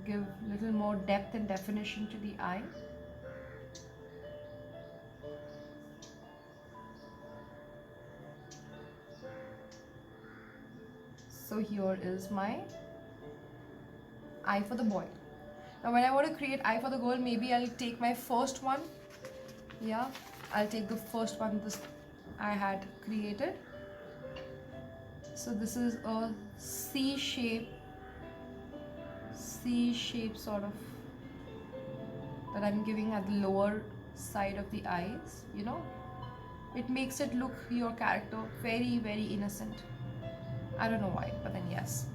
give a little more depth and definition to the eye. So here is my eye for the boy. Now when I want to create eye for the girl, maybe I'll take my first one. Yeah, I'll take the first one this I had created. So this is a C shape sort of that I'm giving at the lower side of the eyes, you know. It makes it look your character very, very innocent. I don't know why, but then yes.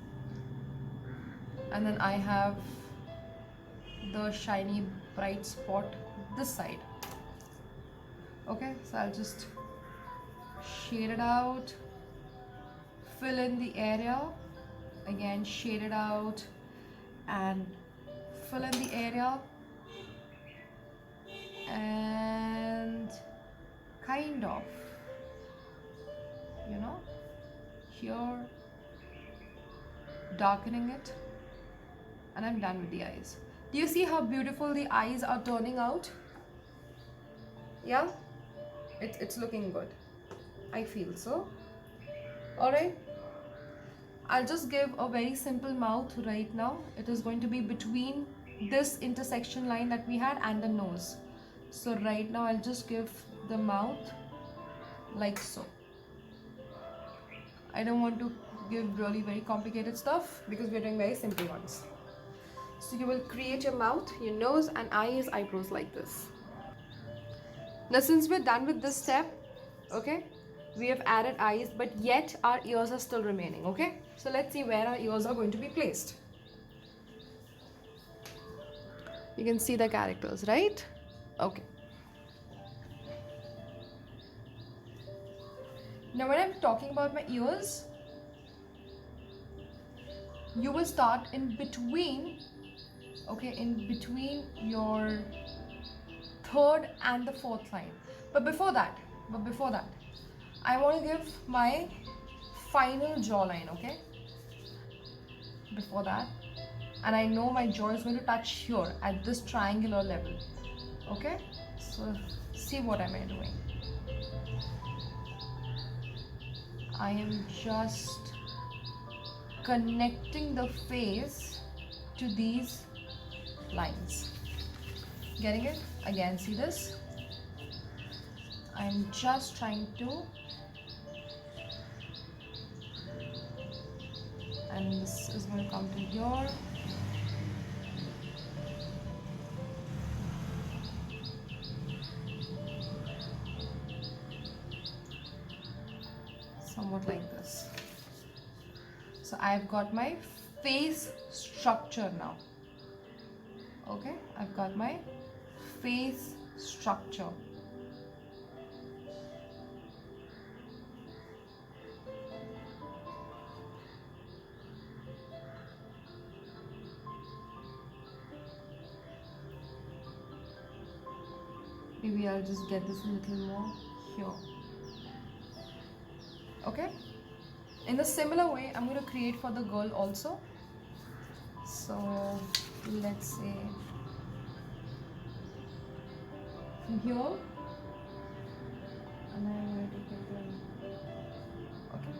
And then I have the shiny bright spot this side. Okay, so I'll just shade it out, fill in the area, again shade it out and fill in the area, and kind of, you know, here darkening it, and I'm done with the eyes. Do you see how beautiful the eyes are turning out? Yeah, it's looking good, I feel so. Alright, I'll just give a very simple mouth right now. It is going to be between this intersection line that we had and the nose. So right now I'll just give the mouth like so. I don't want to give really very complicated stuff because we're doing very simple ones. So you will create your mouth, your nose and eyes, eyebrows like this. Now since we're done with this step, okay, we have added eyes, but yet our ears are still remaining, okay? So let's see where our ears are going to be placed. You can see the characters, right? Okay. Now when I'm talking about my ears, you will start in between, okay, in between your third and the fourth line. But before that, I want to give my final jawline, okay? Before that, and I know my jaw is going to touch here at this triangular level, okay? So see what am I doing? I am just connecting the face to these lines. Getting it? Again, see this? I'm just trying to, and this is going to come to here. Somewhat like this. So I've got my face structure now. Okay, I've got my face structure. Maybe I'll just get this a little more here. Okay, in the similar way I'm going to create for the girl also. So let's say from here, and I'm going to take it to, okay.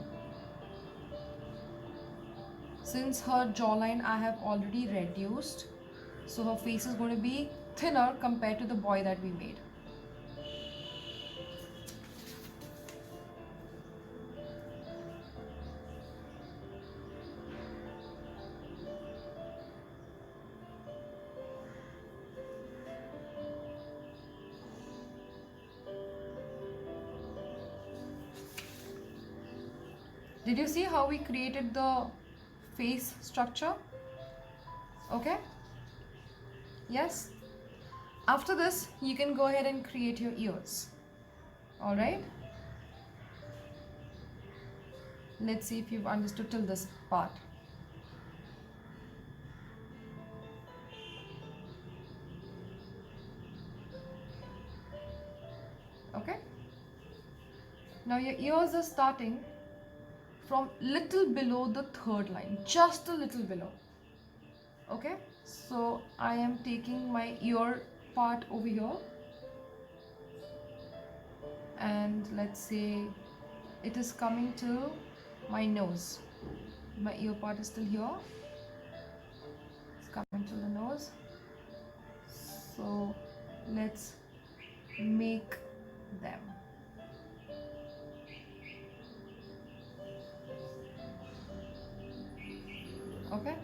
Since her jawline I have already reduced, so her face is going to be thinner compared to the boy that we made. Did you see how we created the face structure? Okay? Yes? After this, you can go ahead and create your ears. Alright? Let's see if you've understood till this part. Okay? Now your ears are starting from little below the third line, just a little below. Okay, so I am taking my ear part over here, and let's say it is coming to my nose. My ear part is still here, it's coming to the nose. So let's make them. Okay,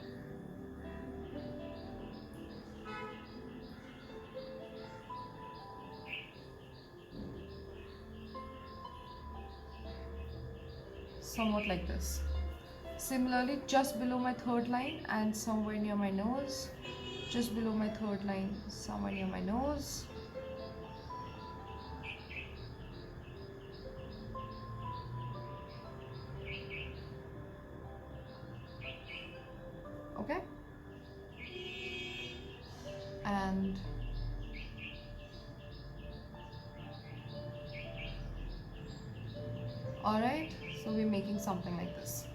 somewhat like this. Similarly, just below my third line and somewhere near my nose, just below my third line, somewhere near my nose. Okay, and alright, so we're making something like this.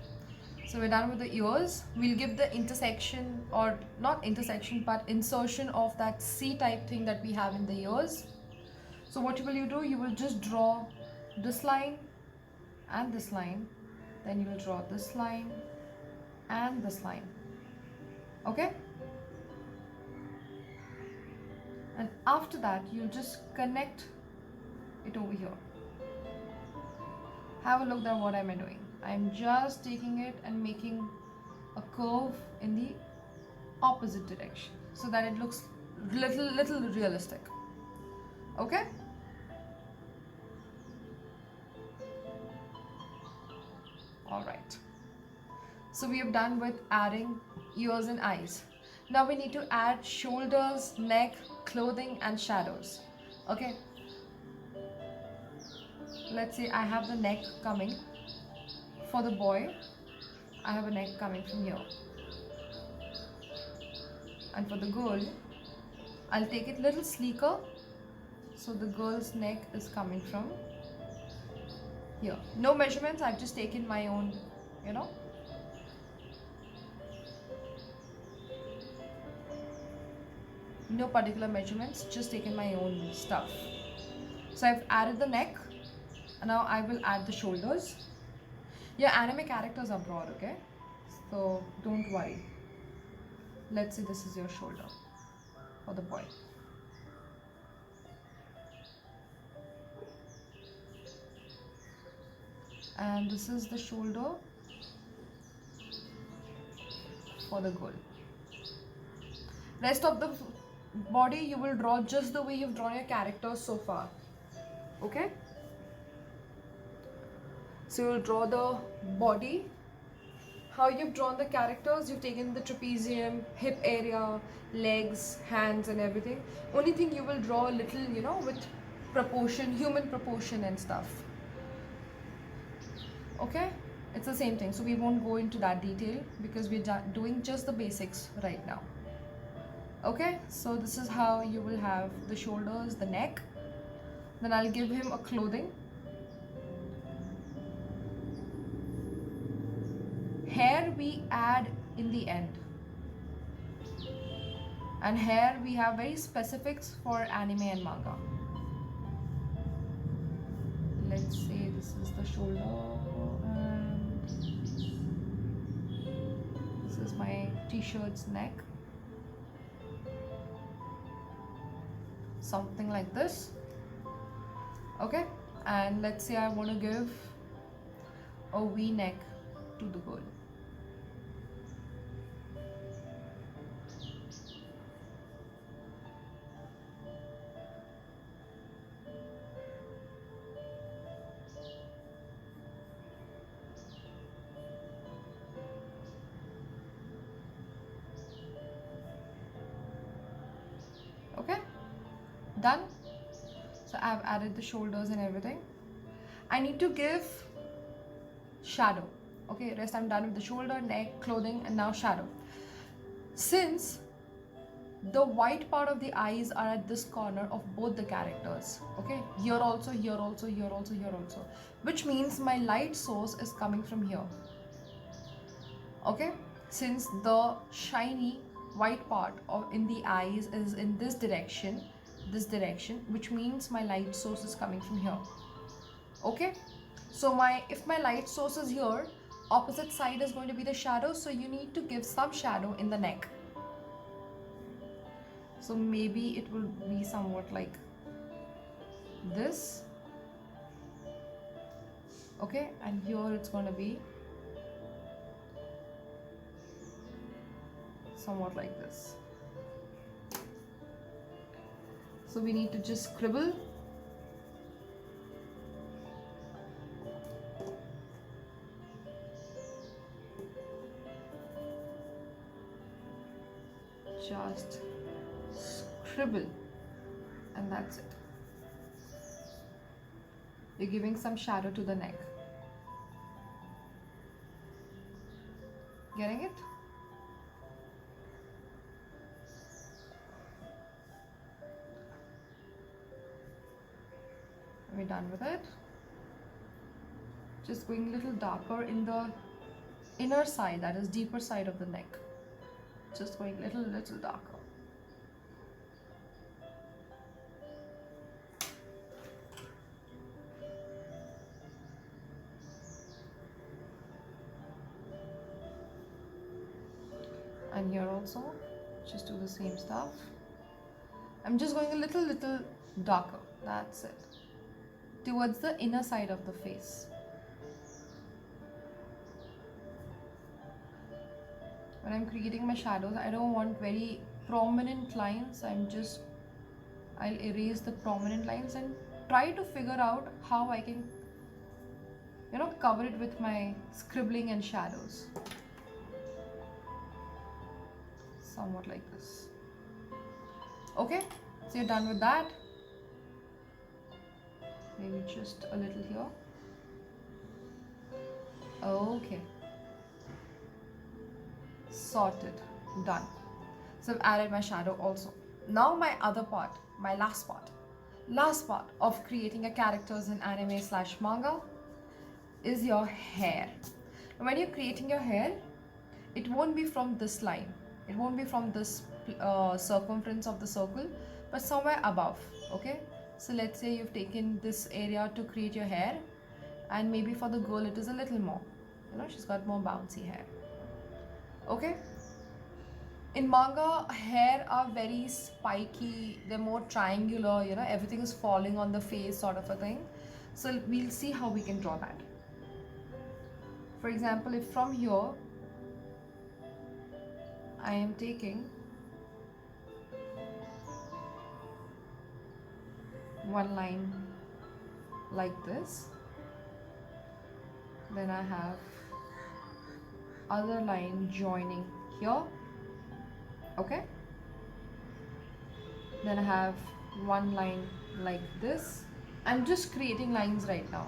So we're done with the ears. We'll give the intersection, or not intersection, but insertion of that C type thing that we have in the ears. So what will you do? You will just draw this line and this line. Then you will draw this line and this line. Okay? And after that, you just connect it over here. Have a look at what am I doing. I'm just taking it and making a curve in the opposite direction so that it looks little realistic. Okay? Alright. So we have done with adding ears and eyes. Now we need to add shoulders, neck, clothing and shadows. Okay? Let's say I have the neck coming. For the boy, I have a neck coming from here. And for the girl, I'll take it little sleeker. So the girl's neck is coming from here. No measurements, I've just taken my own, no particular measurements, just taken my own stuff. So I've added the neck, and now I will add the shoulders. Your anime characters are broad, okay? So don't worry. Let's say this is your shoulder for the boy. And this is the shoulder for the girl. Rest of the body you will draw just the way you've drawn your characters so far. Okay? So you'll draw the body. How you've drawn the characters, you've taken the trapezium, hip area, legs, hands and everything. Only thing you will draw a little, with proportion, human proportion and stuff. Okay? It's the same thing. So we won't go into that detail because we're doing just the basics right now. Okay? So this is how you will have the shoulders, the neck. Then I'll give him a clothing. Hair we add in the end. And here we have very specifics for anime and manga. Let's say this is the shoulder and this is my t-shirt's neck. Something like this. Okay, and let's say I want to give a V-neck to the girl. Okay, done. So I've added the shoulders and everything. I need to give shadow. Okay, rest I'm done with the shoulder, neck, clothing, and now shadow. Since the white part of the eyes are at this corner of both the characters, okay, here also, here also, here also, here also, which means my light source is coming from here. Okay, since the shiny white part of in the eyes is in this direction, which means my light source is coming from here. Okay, so if my light source is here, opposite side is going to be the shadow, so you need to give some shadow in the neck. So maybe it will be somewhat like this. Okay, and here it's going to be somewhat like this. So we need to just scribble. Just scribble, and that's it. You're giving some shadow to the neck. Getting it? We're done with it. Just going a little darker in the inner side, that is deeper side of the neck. Just going little darker. And here also, just do the same stuff. I'm just going a little darker. That's it. Towards the inner side of the face. When I'm creating my shadows, I don't want very prominent lines. I'll erase the prominent lines and try to figure out how I can, cover it with my scribbling and shadows. Somewhat like this. Okay, so you're done with that. Maybe just a little here. Okay. Sorted. Done. So I've added my shadow also. Now my other part, my last part of creating a characters in anime/manga is your hair. When you're creating your hair, it won't be from this line. It won't be from this circumference of the circle, but somewhere above. Okay. So let's say you've taken this area to create your hair, and maybe for the girl it is a little more. She's got more bouncy hair. Okay. In manga, hair are very spiky, they're more triangular, everything is falling on the face sort of a thing. So we'll see how we can draw that. For example, if from here I am taking one line like this, then I have other line joining here. Okay, then I have one line like this. I'm just creating lines right now.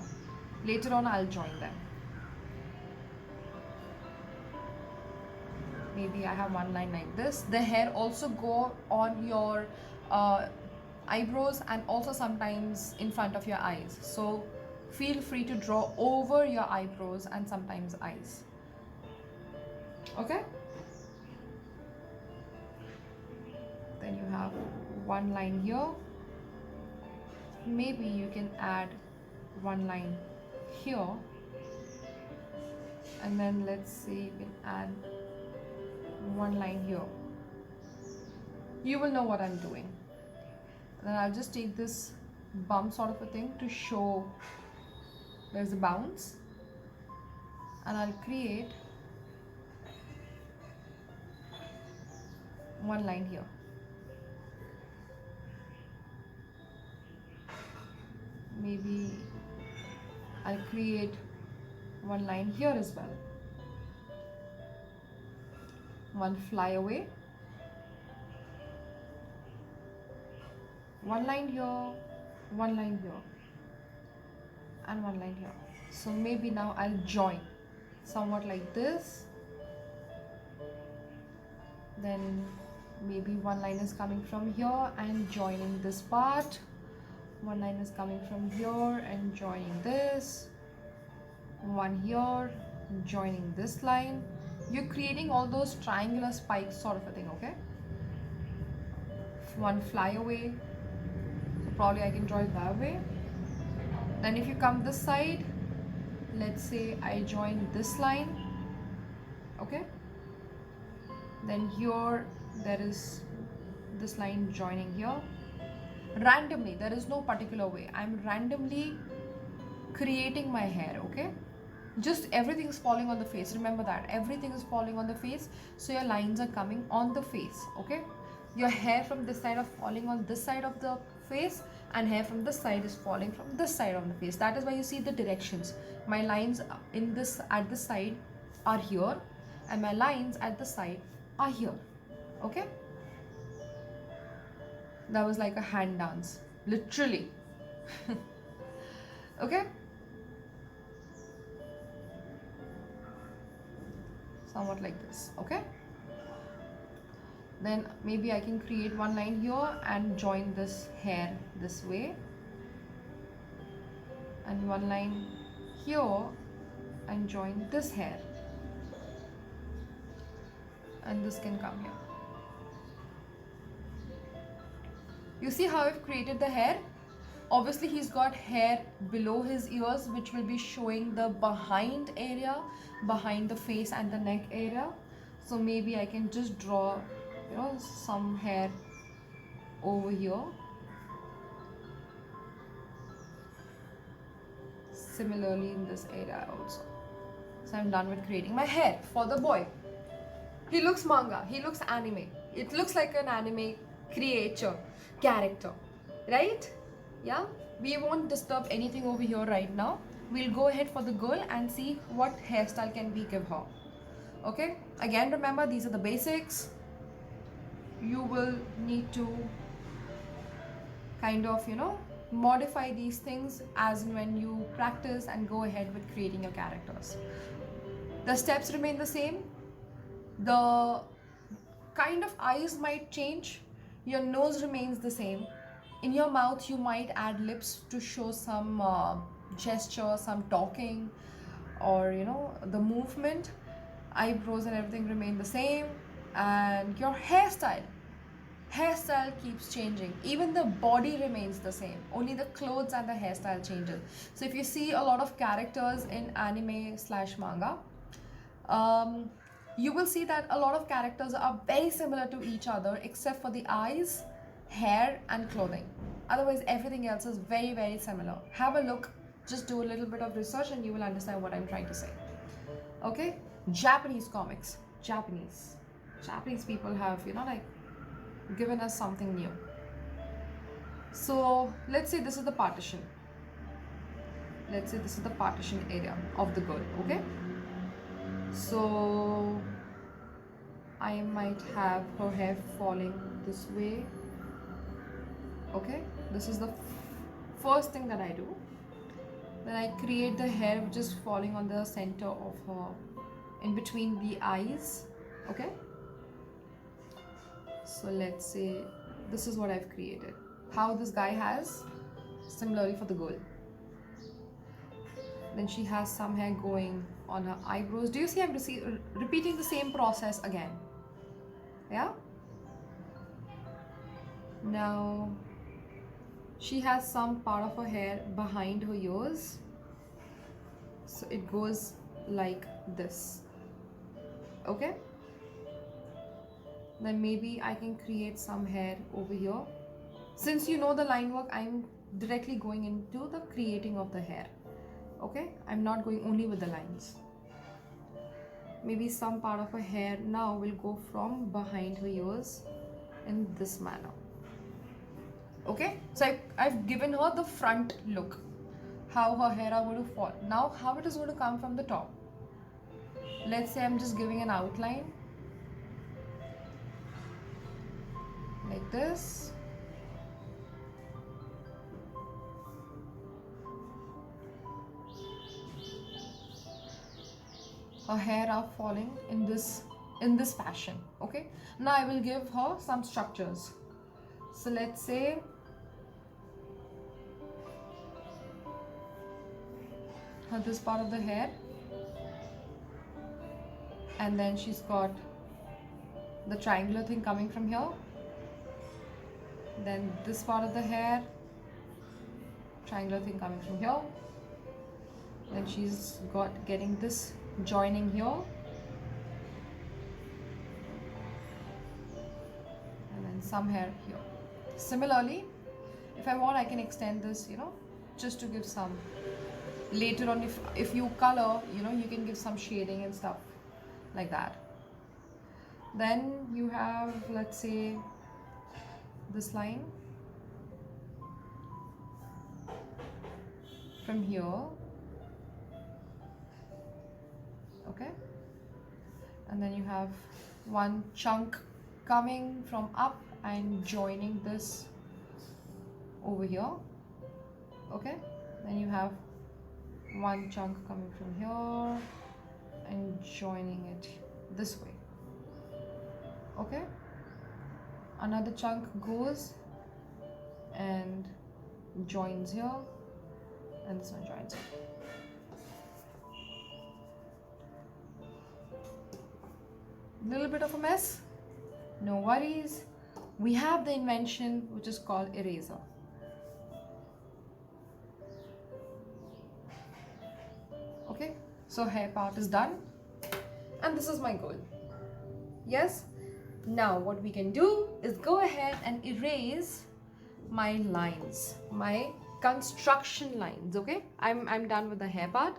Later on I'll join them. Maybe I have one line like this. The hair also go on your eyebrows and also sometimes in front of your eyes. So feel free to draw over your eyebrows and sometimes eyes. Okay? Then you have one line here. Maybe you can add one line here. And then let's say you can add one line here. You will know what I'm doing. Then I'll just take this bump sort of a thing to show there's a bounce, and I'll create one line here. Maybe I'll create one line here as well. One flyaway. One line here, one line here, and one line here. So maybe now I'll join somewhat like this. Then maybe one line is coming from here and joining this part. One line is coming from here and joining this. One here, joining this line. You're creating all those triangular spikes sort of a thing, okay? One fly away, so probably I can draw it that way. Then if you come this side, let's say I join this line, okay? Then here there is this line joining here. Randomly, there is no particular way. I'm randomly creating my hair, okay? Just everything is falling on the face. Remember that everything is falling on the face, so your lines are coming on the face, okay? Your hair from this side are falling on this side of the face, and hair from this side is falling from this side of the face. That is why you see the directions. My lines in this at the side are here, and my lines at the side are here, okay? That was like a hand dance, literally. Okay, somewhat like this, okay? Then maybe I can create one line here and join this hair this way, and one line here and join this hair, and this can come here. You see how I've created the hair? Obviously he's got hair below his ears, which will be showing the behind area, behind the face and the neck area. So maybe I can just draw, you know, some hair over here. Similarly in this area also. So I'm done with creating my hair for the boy. He looks manga, he looks anime. It looks like an anime character, right? Yeah, we won't disturb anything over here right now. We'll go ahead for the girl and see what hairstyle can we give her. Okay, again remember, these are the basics. You will need to kind of, you know, modify these things as and when you practice and go ahead with creating your characters. The steps remain the same. The kind of eyes might change. Your nose remains the same. In your mouth you might add lips to show some gesture, some talking, or you know, the movement. Eyebrows and everything remain the same. And your hairstyle keeps changing. Even the body remains the same, only the clothes and the hairstyle changes. So if you see a lot of characters in anime/manga, you will see that a lot of characters are very similar to each other except for the eyes, hair and clothing. Otherwise everything else is very, very similar. Have a look, just do a little bit of research and you will understand what I'm trying to say. Okay, Japanese comics. Japanese people have, you know, like given us something new. So let's say this is the partition. Let's say this is the partition area of the girl, okay? So I might have her hair falling this way. Okay, this is the first thing that I do. Then I create the hair which is falling on the center of her, in between the eyes. Okay, so let's say this is what I've created. How this guy has, similarly for the girl. Then she has some hair going on her eyebrows. Do you see I'm repeating the same process again? Yeah? Now she has some part of her hair behind her ears. So it goes like this. Okay? Then maybe I can create some hair over here. Since you know the line work, I'm directly going into the creating of the hair. Okay, I'm not going only with the lines. Maybe some part of her hair now will go from behind her ears in this manner. Okay, so I've given her the front look, how her hair are going to fall. Now how it is going to come from the top. Let's say I'm just giving an outline like this. Her hair are falling in this fashion. Okay, now I will give her some structures. So let's say this part of the hair and then she's got the triangular thing coming from here, then this part of the hair, triangular thing coming from here, then she's getting this joining here, and then some hair here. Similarly, if I want, I can extend this, just to give some, later on, if you color, you can give some shading and stuff like that. Then you have, let's say, this line from here, okay, and then you have one chunk coming from up and joining this over here, okay, then you have one chunk coming from here and joining it this way, okay, another chunk goes and joins here, and this one joins here. Little bit of a mess, no worries, we have the invention which is called eraser. Okay, so hair part is done, and this is my goal. Yes, now what we can do is go ahead and erase my lines, my construction lines. Okay, I'm done with the hair part.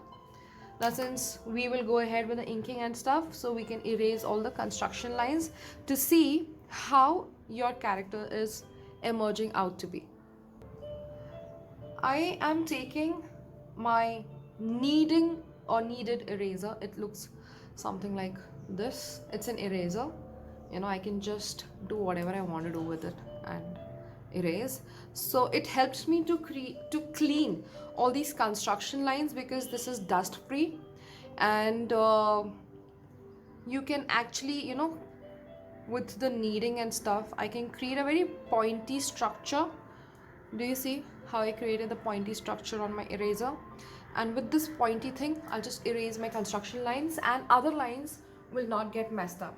Now since we will go ahead with the inking and stuff, so we can erase all the construction lines to see how your character is emerging out to be. I am taking my kneaded eraser. It looks something like this. It's an eraser, I can just do whatever I want to do with it and erase. So it helps me to clean all these construction lines, because this is dust free, and you can actually, with the kneading and stuff, I can create a very pointy structure. Do you see how I created the pointy structure on my eraser? And with this pointy thing, I'll just erase my construction lines, and other lines will not get messed up.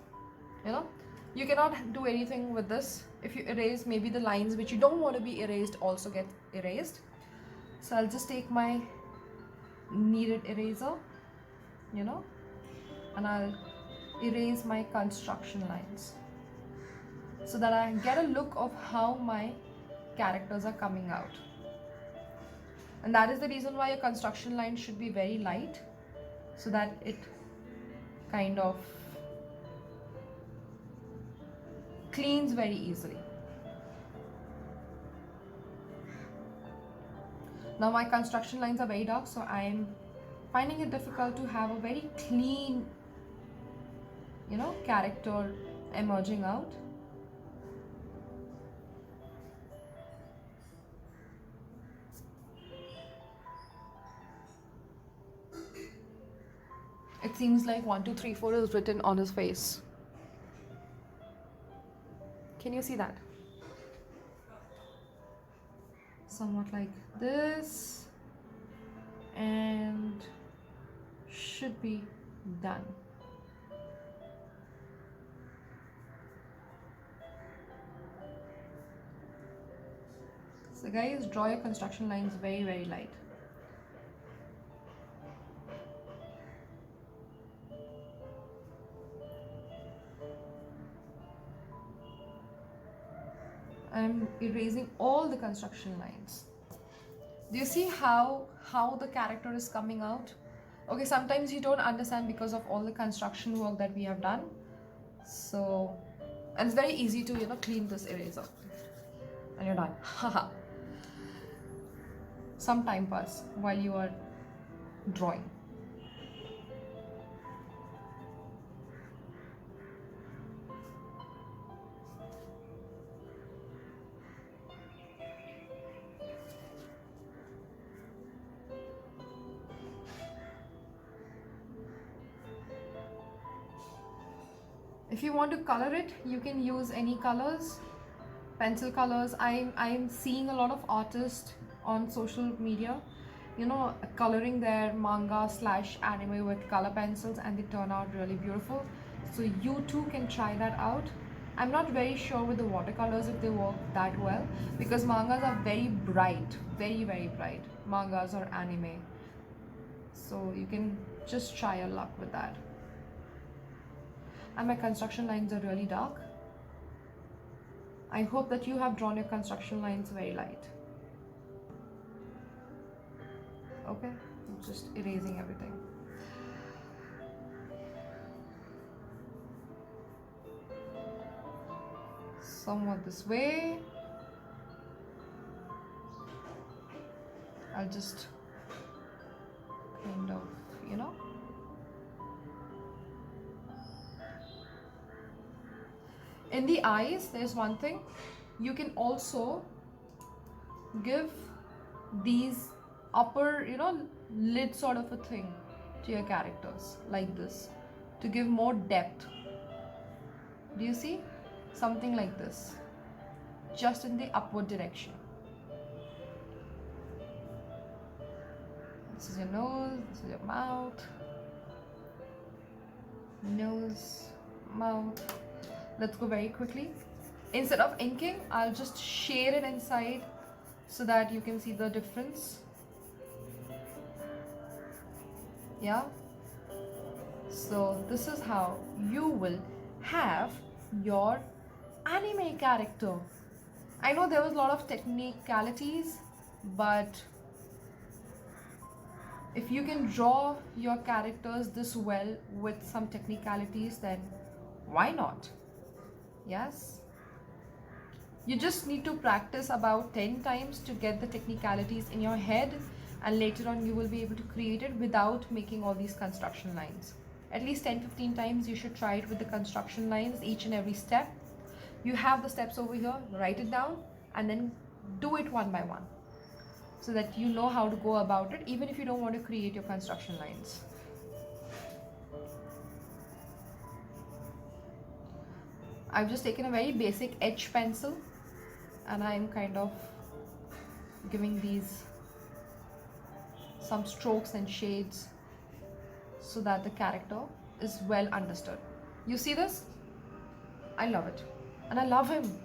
You cannot do anything with this. If you erase, maybe the lines which you don't want to be erased also get erased. So I'll just take my kneaded eraser, and I'll erase my construction lines, so that I get a look of how my characters are coming out. And that is the reason why your construction line should be very light, so that it kind of cleans very easily. Now my construction lines are very dark, so I'm finding it difficult to have a very clean, character emerging out. It seems like 1, 2, 3, 4 is written on his face. Can you see that? Somewhat like this, and should be done. So guys, draw your construction lines very, very light. I'm erasing all the construction lines. Do you see how the character is coming out? Okay, sometimes you don't understand because of all the construction work that we have done. So, and it's very easy to, clean this eraser. And you're done. Haha. Some time pass while you are drawing. If you want to color it, you can use any colors, pencil colors. I'm seeing a lot of artists on social media coloring their manga slash anime with color pencils, and they turn out really beautiful. So you too can try that out. I'm not very sure with the watercolors if they work that well, because mangas are very bright, very very bright, mangas or anime. So you can just try your luck with that. And my construction lines are really dark. I hope that you have drawn your construction lines very light. Okay, I'm just erasing everything. Somewhat this way. I'll just kind of, in the eyes, there's one thing. You can also give these upper, lid sort of a thing to your characters, like this, to give more depth. Do you see? Something like this, just in the upward direction. This is your nose, this is your mouth. Nose, mouth. Let's go very quickly. Instead of inking, I'll just shade it inside so that you can see the difference. Yeah. So this is how you will have your anime character. I know there was a lot of technicalities, but if you can draw your characters this well with some technicalities, then why not? Yes. You just need to practice about 10 times to get the technicalities in your head, and later on you will be able to create it without making all these construction lines. At least 10-15 times you should try it with the construction lines, each and every step. You have the steps over here, write it down and then do it one by one, so that you know how to go about it, even if you don't want to create your construction lines. I've just taken a very basic edge pencil and I'm kind of giving these some strokes and shades so that the character is well understood. You see this? I love it. And I love him.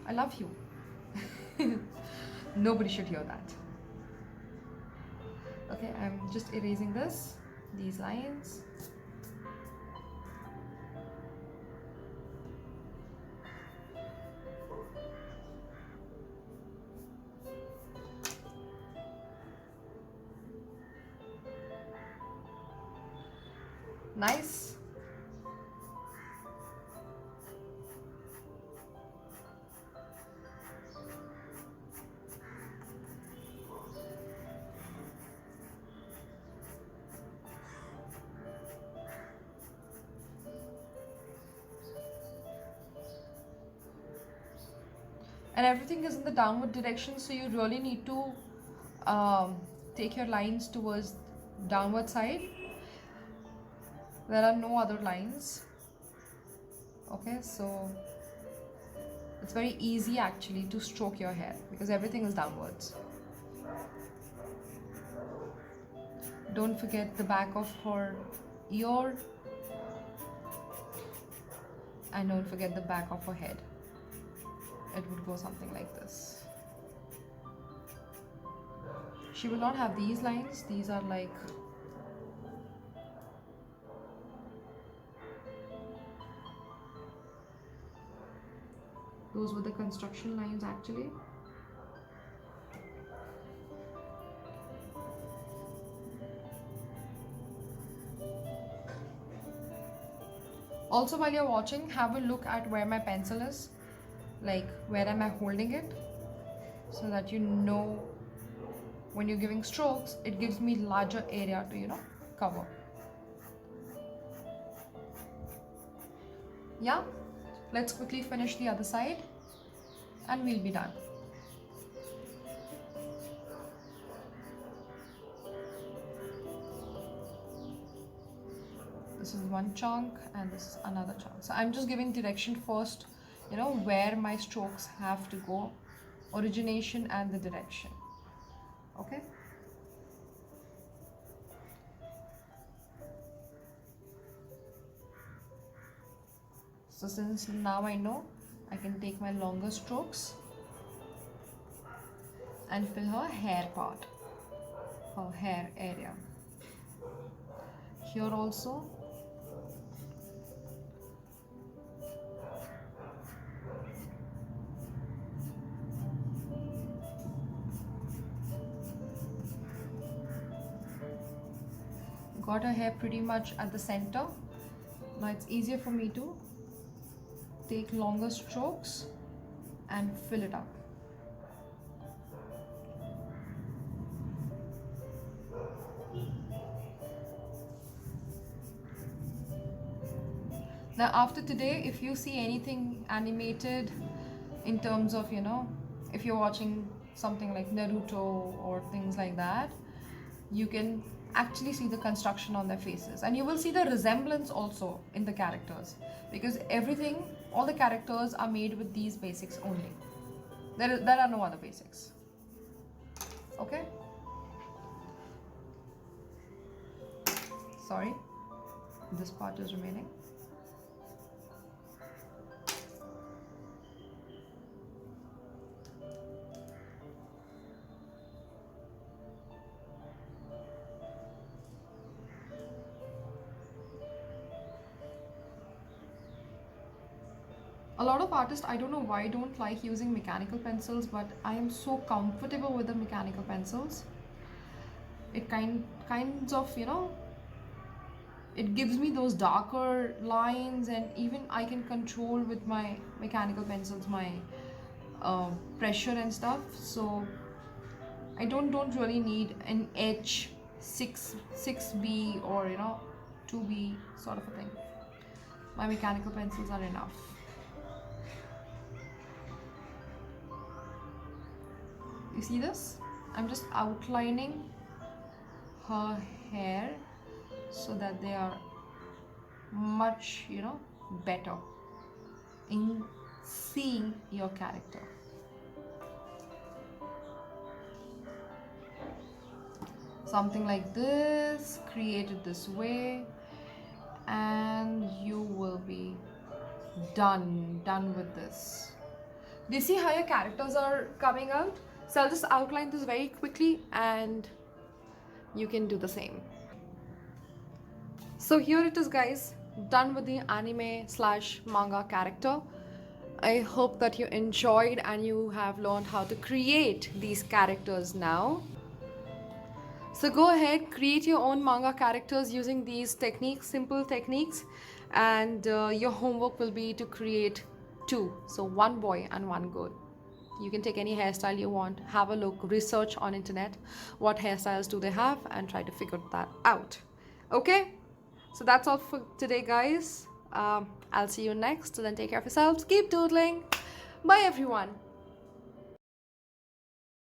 I love you. Nobody should hear that. Okay, I'm just erasing these lines. Nice. And everything is in the downward direction, so you really need to take your lines towards downward side. There are no other lines. Okay, so it's very easy actually to stroke your hair because everything is downwards. Don't forget the back of her ear, and don't forget the back of her head. It would go something like this. She will not have these lines. These are like those were the construction lines actually. Also, while you're watching, have a look at where my pencil is, like where am I holding it, so that you know when you're giving strokes, it gives me larger area to cover. Yeah, let's quickly finish the other side and we'll be done. This is one chunk and this is another chunk. So I'm just giving direction first, where my strokes have to go, origination and the direction. Okay. So since now I know, I can take my longer strokes and fill her hair part, her hair area. Here also, got her hair pretty much at the center. Now it's easier for me to take longer strokes and fill it up. Now after today, if you see anything animated in terms of, if you're watching something like Naruto or things like that, you can actually see the construction on their faces, and you will see the resemblance also in the characters, because all the characters are made with these basics only. There are no other basics. Okay? Sorry, this part is remaining. A lot of artists, I don't know why, don't like using mechanical pencils, but I am so comfortable with the mechanical pencils. It kinds of, it gives me those darker lines, and even I can control with my mechanical pencils my pressure and stuff. So I don't really need an H 6B or 2B sort of a thing. My mechanical pencils are enough. You see this? I'm just outlining her hair so that they are much, better in seeing your character. Something like this, created this way, and you will be done with this. Do you see how your characters are coming out? So I'll just outline this very quickly and you can do the same. So here it is, guys, done with the anime/manga character. I hope that you enjoyed and you have learned how to create these characters now. So go ahead, create your own manga characters using these techniques, simple techniques, and your homework will be to create 2. So 1 boy and 1 girl. You can take any hairstyle you want, have a look, research on internet what hairstyles do they have, and try to figure that out. Okay, so that's all for today, guys. I'll see you next. So then take care of yourselves, keep doodling. Bye everyone.